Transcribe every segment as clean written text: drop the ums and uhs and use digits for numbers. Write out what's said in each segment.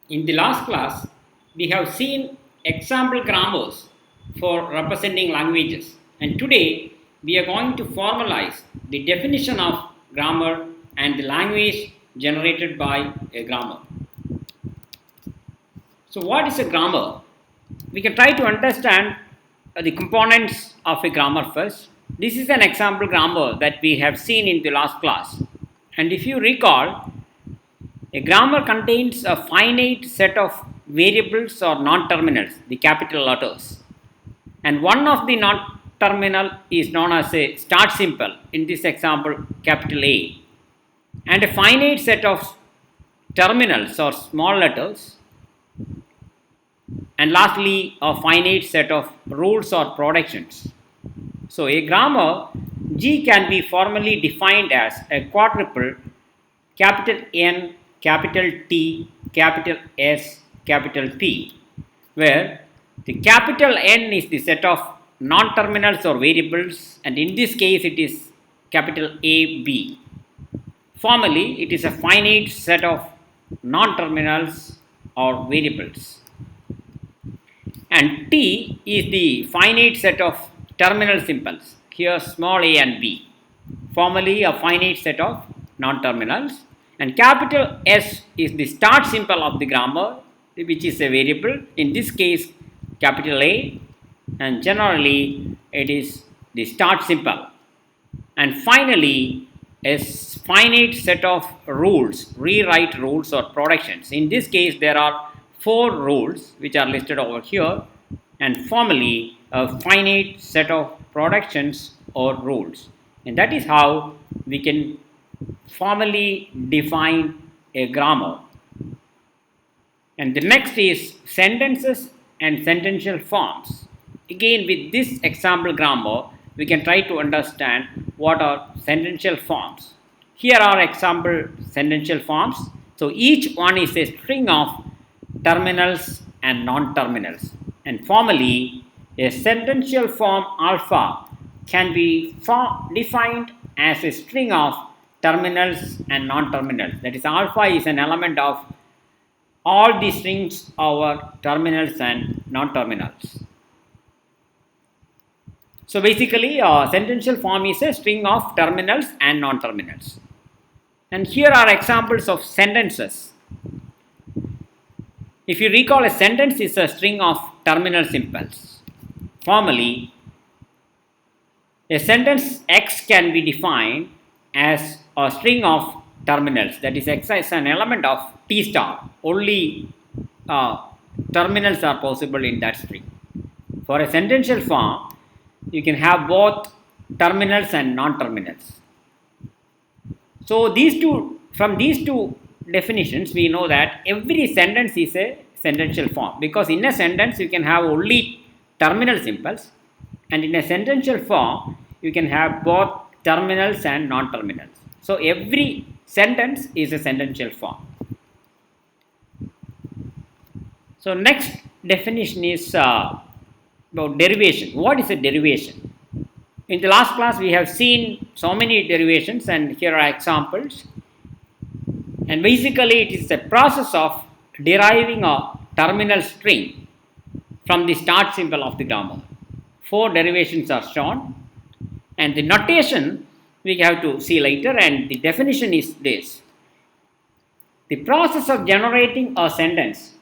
In the last class, we have seen example grammars for representing languages, and today we are going to formalize the definition of grammar and the language generated by a grammar. So, what is a grammar? We can try to understand the components of a grammar first. This is an example grammar that we have seen in the last class, and if you recall, a grammar contains a finite set of variables or non-terminals, the capital letters. And one of the non-terminal is known as a start symbol, in this example capital A. And a finite set of terminals or small letters. And lastly, a finite set of rules or productions. So a grammar G can be formally defined as a quadruple capital N, capital T, capital S, capital P, where the capital N is the set of non-terminals or variables, and in this case it is capital A, B. Formally, it is a finite set of non-terminals or variables. And T is the finite set of terminal symbols, here small a and b. Formally, a finite set of non-terminals. And capital S is the start symbol of the grammar, which is a variable, in this case capital A, and generally it is the start symbol. And finally, a finite set of rules, rewrite rules or productions. In this case, there are 4 rules which are listed over here, and formally a finite set of productions or rules. And that is how we can formally define a grammar. And the next is sentences and sentential forms. Again, with this example grammar, we can try to understand what are sentential forms. Here are example sentential forms. So each one is a string of terminals and non-terminals. And formally, a sentential form alpha can be defined as a string of terminals and non-terminals. That is, alpha is an element of all the strings over terminals and non-terminals. So basically, a sentential form is a string of terminals and non-terminals. And here are examples of sentences. If you recall, a sentence is a string of terminal symbols. Formally, a sentence X can be defined as a string of terminals. That is, X is an element of T star. Only terminals are possible in that string. For a sentential form, you can have both terminals and non-terminals. So from these two definitions, we know that every sentence is a sentential form, because in a sentence you can have only terminal symbols, and in a sentential form you can have both terminals and non-terminals. So every sentence is a sentential form. So next definition is about derivation. What is a derivation? In the last class we have seen so many derivations, and here are examples. And basically it is a process of deriving a terminal string from the start symbol of the grammar. 4 derivations are shown, and the notation we have to see later, and the definition is this. The process of generating a sentence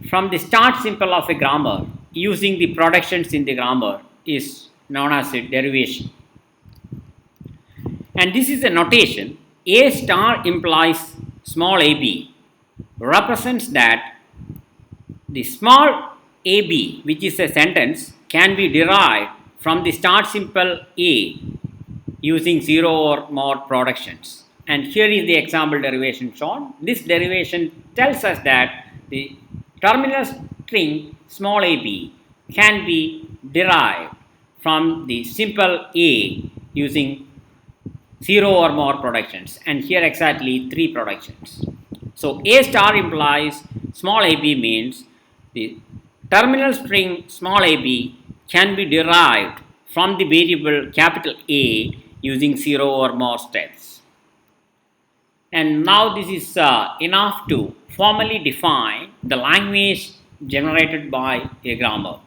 from the start symbol of a grammar using the productions in the grammar is known as a derivation. And this is a notation. A star implies small ab, represents that the small ab, which is a sentence, can be derived from the start symbol A using 0 or more productions. And here is the example derivation shown. This derivation tells us that the terminal string small ab can be derived from the simple A using 0 or more productions, and here exactly 3 productions. So A star implies small ab means the terminal string small ab can be derived from the variable capital A using 0 or more steps. And now this is enough to formally define the language generated by a grammar.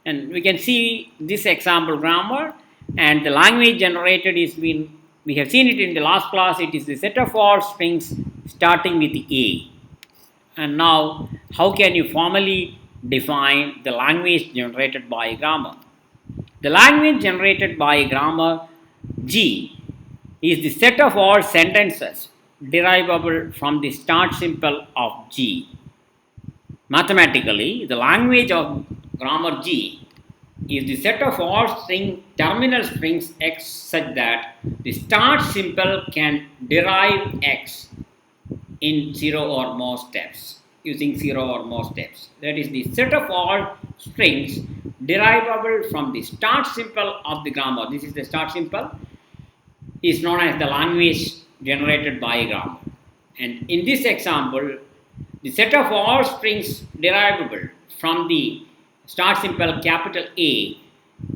And we can see this example grammar, and the language generated is been, we have seen it in the last class, it is the set of all strings starting with A. And now how can you formally define the language generated by a grammar? The language generated by a grammar G is the set of all sentences derivable from the start symbol of G. Mathematically, the language of grammar G is the set of all terminal strings X such that the start symbol can derive X in 0 or more steps, using 0 or more steps. That is the set of all strings derivable from the start symbol of the grammar. This is the start symbol, is known as the language generated by a grammar. And in this example, the set of all strings derivable from the start symbol capital A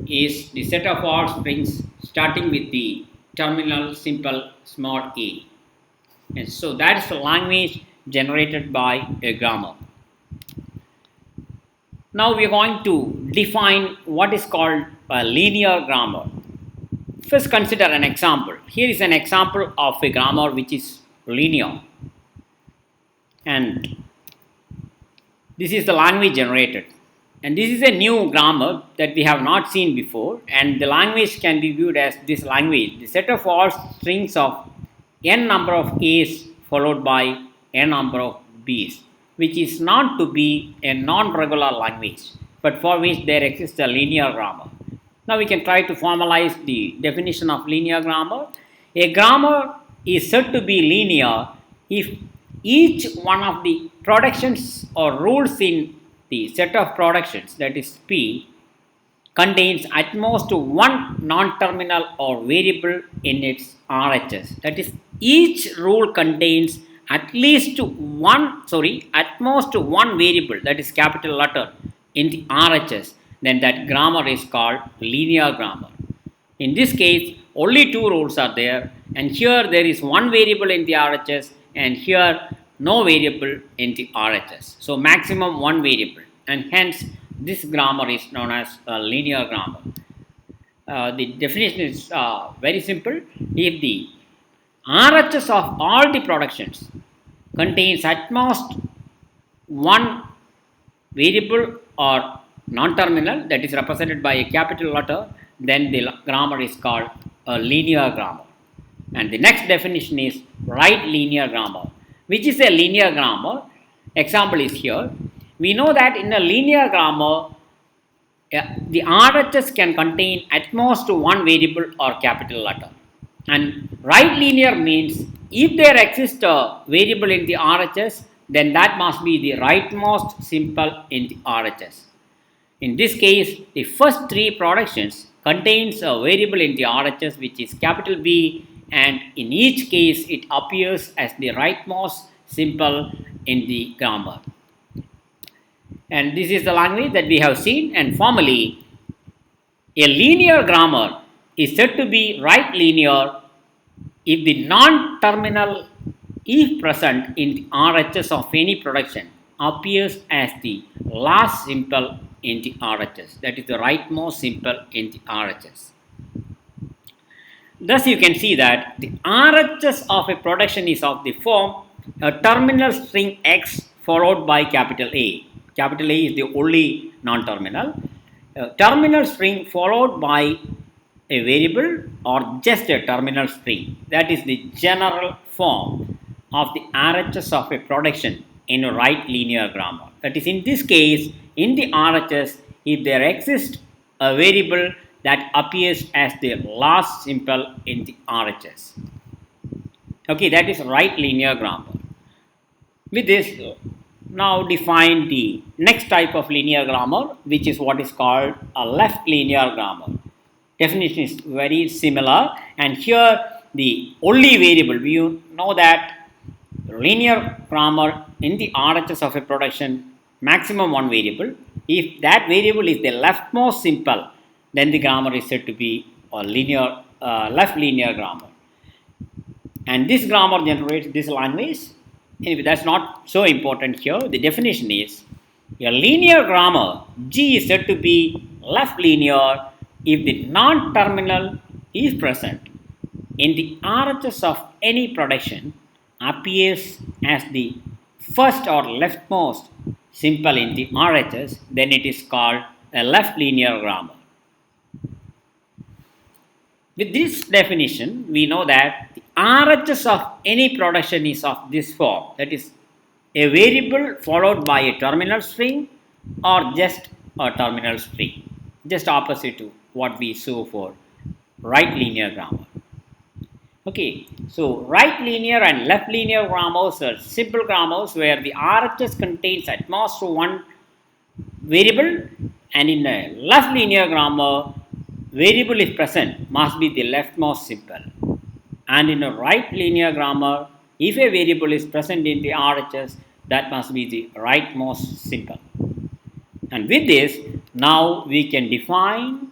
is the set of all strings starting with the terminal symbol small a. And so that is the language generated by a grammar. Now we are going to define what is called a linear grammar. First consider an example. Here is an example of a grammar which is linear. And this is the language generated. And this is a new grammar that we have not seen before. And the language can be viewed as this language, the set of all strings of n number of A's followed by n number of B's, which is not to be a non-regular language, but for which there exists a linear grammar. Now we can try to formalize the definition of linear grammar. A grammar is said to be linear if each one of the productions or rules in the set of productions, that is P, contains at most one non-terminal or variable in its RHS. That is, each rule contains at most one variable, that is capital letter, in the RHS. Then that grammar is called linear grammar. In this case, only two rules are there, and here there is one variable in the RHS, and here no variable in the RHS. So maximum one variable, and hence this grammar is known as a linear grammar. The definition is very simple. If the RHS of all the productions contains at most one variable or non-terminal that is represented by a capital letter, then the grammar is called a linear grammar. And the next definition is right linear grammar. Which is a linear grammar? Example is here. We know that in a linear grammar, the RHS can contain at most one variable or capital letter. And right linear means if there exists a variable in the RHS, then that must be the rightmost symbol in the RHS. In this case, the first three productions contains a variable in the RHS which is capital B, and in each case it appears as the rightmost symbol in the grammar. And this is the language that we have seen, and formally a linear grammar is said to be right linear if the non-terminal, if present in the RHS of any production, appears as the last symbol in the RHS, that is the rightmost symbol in the RHS. Thus you can see that the RHS of a production is of the form a terminal string X followed by capital A. Capital A is the only non-terminal. A terminal string followed by a variable or just a terminal string. That is the general form of the RHS of a production in a right linear grammar. That is, in this case, in the RHS, if there exists a variable that appears as the last symbol in the RHS. Okay, that is right linear grammar. With this, now define the next type of linear grammar, which is what is called a left linear grammar. Definition is very similar, and here the only variable, we know that linear grammar in the RHS of a production, maximum one variable. If that variable is the leftmost symbol, then the grammar is said to be a linear left linear grammar. and this grammar generates this language. Anyway, that's not so important here. The definition is a linear grammar G is said to be left linear if the non-terminal is present in the RHS of any production appears as the first or leftmost symbol in the RHS, then it is called a left linear grammar. With this definition, we know that the RHS of any production is of this form, that is, a variable followed by a terminal string or just a terminal string, just opposite to what we saw for right linear grammar. Okay, so right linear and left linear grammars are simple grammars where the RHS contains at most one variable, and in a left linear grammar, variable is present must be the leftmost symbol, and in a right linear grammar, if a variable is present in the RHS, that must be the rightmost symbol. And with this, now we can define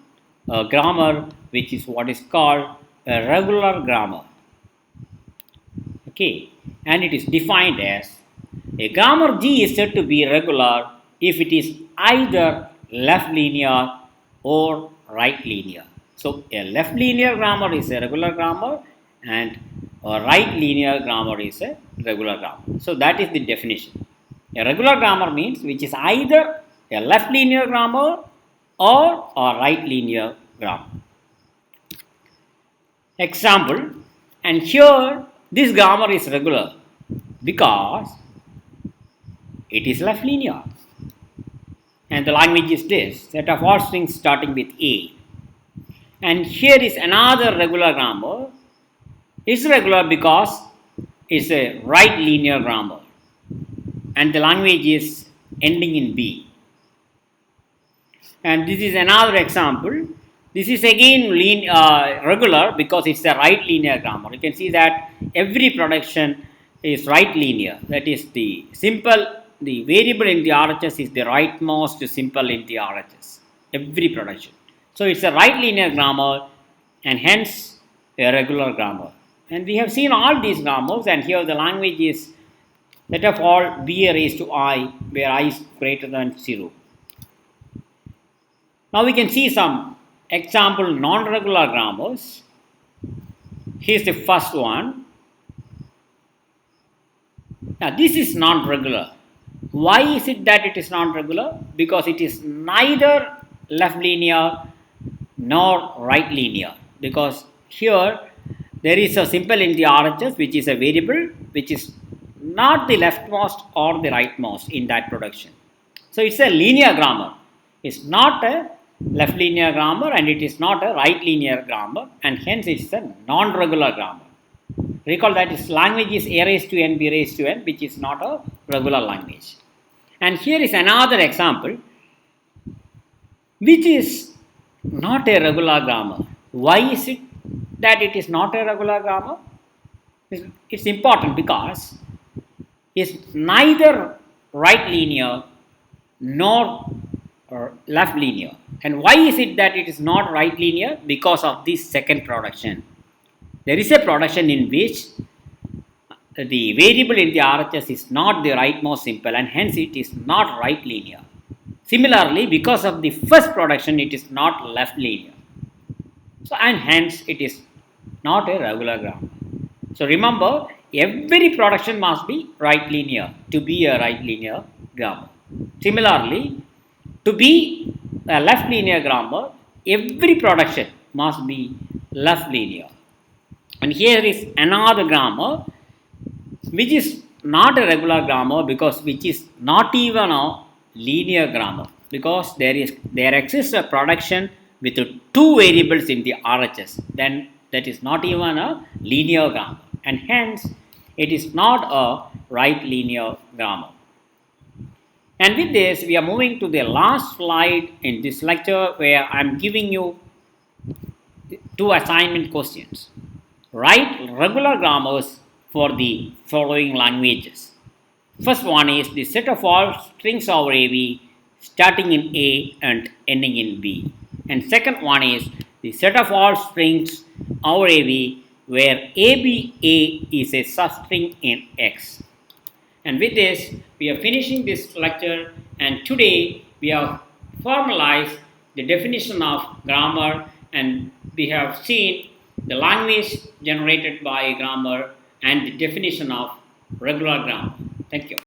a grammar which is what is called a regular grammar. Okay, and it is defined as a grammar G is said to be regular if it is either left linear or right linear. So a left linear grammar is a regular grammar and a right linear grammar is a regular grammar. So that is the definition. A regular grammar means which is either a left linear grammar or a right linear grammar. Example, and here this grammar is regular because it is left linear. And the language is this, set of all strings starting with A. And here is another regular grammar. It's regular because it's a right linear grammar. And the language is ending in B. And this is another example. This is again regular because it's a right linear grammar. You can see that every production is right linear. That is the variable in the RHS is the rightmost symbol in the RHS. Every production. So it's a right linear grammar and hence a regular grammar. And we have seen all these grammars, and here the language is set of all B raised to I, where I is greater than 0. Now we can see some example non-regular grammars. Here's the first one. Now this is non-regular. Why is it that it is non-regular? Because it is neither left linear nor right linear. Because here there is a symbol in the RHS which is a variable which is not the leftmost or the rightmost in that production. So it's a linear grammar. It's not a left linear grammar and it is not a right linear grammar, and hence it's a non-regular grammar. Recall that its language is A raised to n, B raised to n, which is not a regular language. And here is another example which is not a regular grammar. Why is it that it is not a regular grammar? It's important because it's neither right linear nor left linear. And why is it that it is not right linear? Because of this second production. There is a production in which the variable in the RHS is not the rightmost symbol and hence it is not right linear. Similarly, because of the first production, it is not left linear. So, and hence it is not a regular grammar. So, remember, every production must be right linear to be a right linear grammar. Similarly, to be a left linear grammar, every production must be left linear. And here is another grammar which is not a regular grammar because which is not even a linear grammar, because there exists a production with two variables in the RHS, then that is not even a linear grammar, and hence it is not a right linear grammar. And with this, we are moving to the last slide in this lecture where I am giving you two assignment questions. Write regular grammars for the following languages. First one is the set of all strings over AV starting in A and ending in B. And second one is the set of all strings over AV where ABA is a substring in X. And with this, we are finishing this lecture, and today we have formalized the definition of grammar, and we have seen the language generated by grammar and the definition of regular grammar. Thank you.